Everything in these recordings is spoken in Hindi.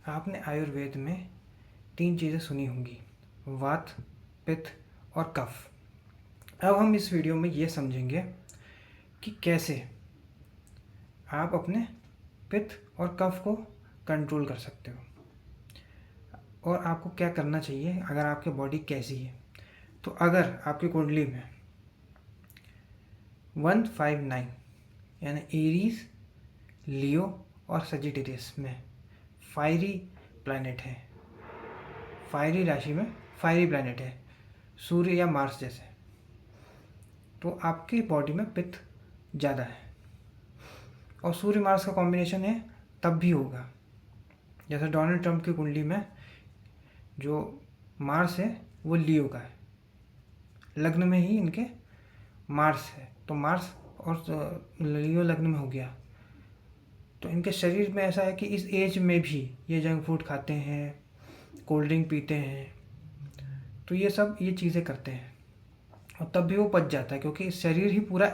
आपने आयुर्वेद में 3 चीज़ें सुनी होंगी, वात, पित्त और कफ। अब हम इस वीडियो में ये समझेंगे कि कैसे आप अपने पित्त और कफ को कंट्रोल कर सकते हो और आपको क्या करना चाहिए अगर आपकी बॉडी कैसी है। तो अगर आपकी कुंडली में 159 यानी एरीज, लियो और सजिटेरियस में फायरी प्लैनेट है, फायरी राशि में फायरी प्लैनेट है, सूर्य या मार्स जैसे, तो आपकी बॉडी में पित्त ज़्यादा है। और सूर्य मार्स का कॉम्बिनेशन है तब भी होगा। जैसे डोनाल्ड ट्रंप की कुंडली में जो मार्स है वो लियो का है, लग्न में ही इनके मार्स है, तो मार्स और लियो लग्न में हो गया। तो इनके शरीर में ऐसा है कि इस एज में भी ये जंक फूड खाते हैं, कोल्ड ड्रिंक पीते हैं, तो ये सब ये चीज़ें करते हैं और तब भी वो पच जाता है क्योंकि शरीर ही पूरा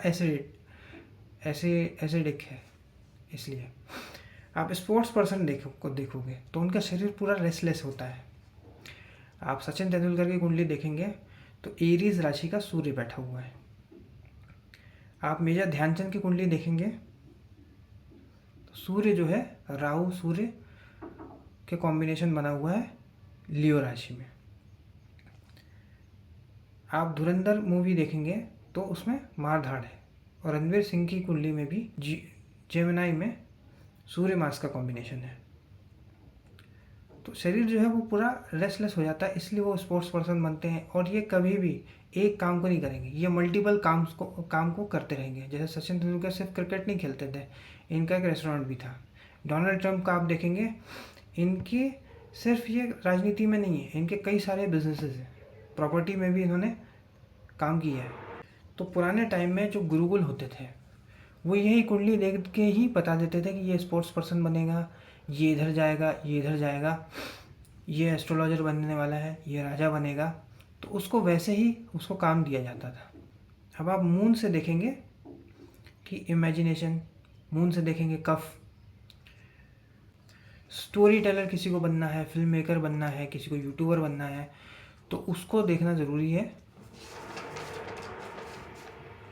एसिडिक है। इसलिए आप स्पोर्ट्स पर्सन देखोगे तो उनका शरीर पूरा रेस्टलेस होता है। आप सचिन तेंदुलकर की कुंडली देखेंगे तो एरीज राशि का सूर्य बैठा हुआ है। आप मेजर ध्यानचंद की कुंडली देखेंगे तो सूर्य जो है राहु सूर्य के कॉम्बिनेशन बना हुआ है लियो राशि में। आप धुरंधर मूवी देखेंगे तो उसमें मारधाड़ है। और रणवीर सिंह की कुंडली में भी जेमिनाई में सूर्य मार्स का कॉम्बिनेशन है। तो शरीर जो है वो पूरा रेस्टलेस हो जाता है, इसलिए वो स्पोर्ट्स पर्सन बनते हैं। और ये कभी भी एक काम को नहीं करेंगे, ये मल्टीपल काम को करते रहेंगे। जैसे सचिन तेंदुलकर सिर्फ क्रिकेट नहीं खेलते थे, इनका एक रेस्टोरेंट भी था। डोनाल्ड ट्रंप का आप देखेंगे, इनकी सिर्फ ये राजनीति में नहीं है, इनके कई सारे बिजनेसेस हैं, प्रॉपर्टी में भी इन्होंने काम किया है। तो पुराने टाइम में जो गुरुकुल होते थे वो यही कुंडली देख के ही बता देते थे कि ये स्पोर्ट्स पर्सन बनेगा, ये इधर जाएगा, ये इधर जाएगा, ये एस्ट्रोलॉजर बनने वाला है, ये राजा बनेगा। तो उसको वैसे ही उसको काम दिया जाता था। अब आप मून से देखेंगे कि इमेजिनेशन, मून से देखेंगे कफ, स्टोरी टेलर किसी को बनना है, फिल्म मेकर बनना है, किसी को यूट्यूबर बनना है, तो उसको देखना ज़रूरी है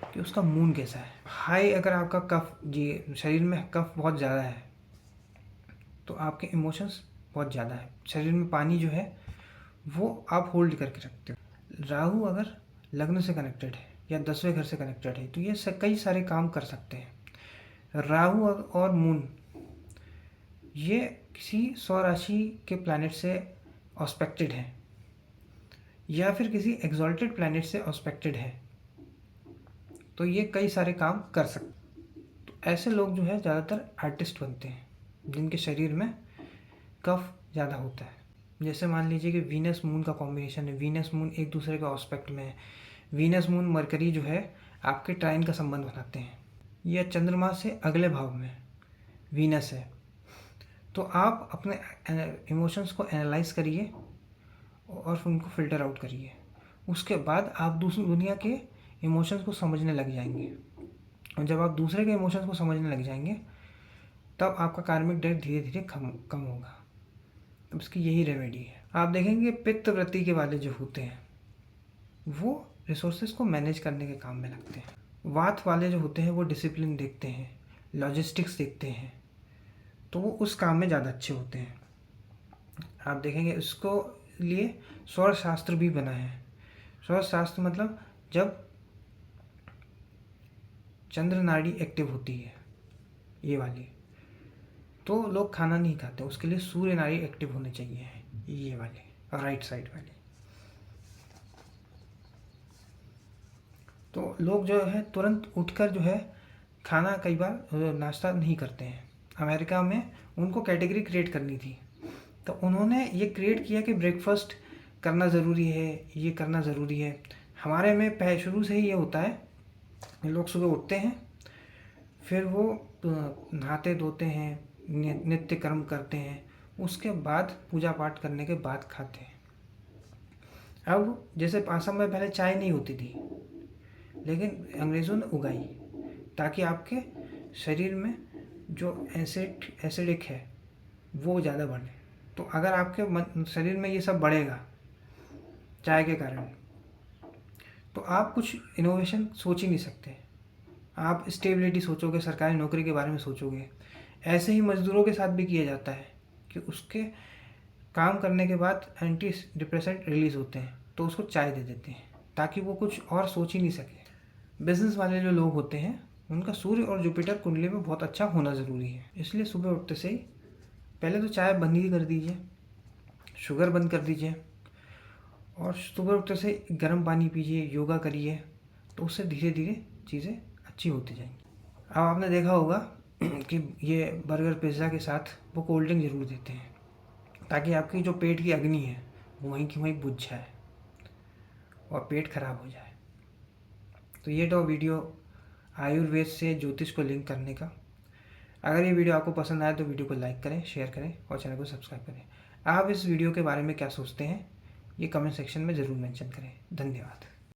कि उसका मून कैसा है। हाई अगर आपका कफ जी शरीर में कफ बहुत ज़्यादा है तो आपके इमोशंस बहुत ज़्यादा है, शरीर में पानी जो है वो आप होल्ड करके रखते हो। राहु अगर लग्न से कनेक्टेड है या 10वें घर से कनेक्टेड है तो ये कई सारे काम कर सकते हैं। राहु और मून ये किसी स्वराशि के प्लैनेट से ऑस्पेक्टेड है या फिर किसी एक्सॉल्टेड प्लैनेट से ऑस्पेक्टेड है, तो ये कई सारे काम कर सकते। तो ऐसे लोग जो है ज़्यादातर आर्टिस्ट बनते हैं जिनके शरीर में कफ ज़्यादा होता है। जैसे मान लीजिए कि वीनस मून का कॉम्बिनेशन है, वीनस मून एक दूसरे के ऑस्पेक्ट में है, वीनस मून मरकरी जो है आपके ट्राइन का संबंध बनाते हैं, यह चंद्रमा से अगले भाव में वीनस है। तो आप अपने इमोशंस को एनालाइज करिए और उनको फिल्टर आउट करिए, उसके बाद आप दूसरी दुनिया के इमोशंस को समझने लग जाएंगे। और जब आप दूसरे के इमोशंस को समझने लग जाएंगे तब आपका कार्मिक डेट धीरे धीरे कम होगा। तो इसकी यही रेमेडी है। आप देखेंगे पित्त वृत्ति के वाले जो होते हैं वो रिसोर्सेज को मैनेज करने के काम में लगते हैं। वात वाले जो होते हैं वो डिसिप्लिन देखते हैं, लॉजिस्टिक्स देखते हैं, तो वो उस काम में ज़्यादा अच्छे होते हैं। आप देखेंगे इसको लिए सौर शास्त्र भी बना है। सौर शास्त्र मतलब जब चंद्र नाड़ी एक्टिव होती है ये वाली, तो लोग खाना नहीं खाते, उसके लिए सूर्य नाड़ी एक्टिव होने चाहिए ये वाली राइट साइड वाली। तो लोग जो है तुरंत उठकर जो है खाना कई बार नाश्ता नहीं करते हैं। अमेरिका में उनको कैटेगरी क्रिएट करनी थी तो उन्होंने ये क्रिएट किया कि ब्रेकफास्ट करना ज़रूरी है, ये करना ज़रूरी है। हमारे में शुरू से ही ये होता है, लोग सुबह उठते हैं, फिर वो नहाते धोते हैं, नित्य कर्म करते हैं, उसके बाद पूजा पाठ करने के बाद खाते हैं। अब जैसे आसाम में पहले चाय नहीं होती थी, लेकिन अंग्रेज़ों ने उगाई ताकि आपके शरीर में जो एसिडिक है वो ज़्यादा बढ़े। तो अगर आपके शरीर में ये सब बढ़ेगा चाय के कारण, तो आप कुछ इनोवेशन सोच ही नहीं सकते। आप स्टेबिलिटी सोचोगे, सरकारी नौकरी के बारे में सोचोगे। ऐसे ही मज़दूरों के साथ भी किया जाता है कि उसके काम करने के बाद एंटी डिप्रेसेंट रिलीज़ होते हैं, तो उसको चाय दे देते हैं ताकि वो कुछ और सोच ही नहीं सके। बिजनेस वाले जो लोग होते हैं उनका सूर्य और जुपिटर कुंडली में बहुत अच्छा होना ज़रूरी है। इसलिए सुबह उठते से ही पहले तो चाय बंद ही कर दीजिए, शुगर बंद कर दीजिए, और सुबह उठते से गर्म पानी पीजिए, योगा करिए, तो उससे धीरे धीरे चीज़ें अच्छी होती जाएंगी। अब आपने देखा होगा कि ये बर्गर पिज़्ज़ा के साथ वो कोल्ड ड्रिंक ज़रूर देते हैं ताकि आपकी जो पेट की अग्नि है वो वहीं की वहीं बुझ जाए और पेट खराब हो जाए। तो ये तो वीडियो आयुर्वेद से ज्योतिष को लिंक करने का। अगर ये वीडियो आपको पसंद आए तो वीडियो को लाइक करें, शेयर करें और चैनल को सब्सक्राइब करें। आप इस वीडियो के बारे में क्या सोचते हैं ये कमेंट सेक्शन में ज़रूर मेंशन करें। धन्यवाद।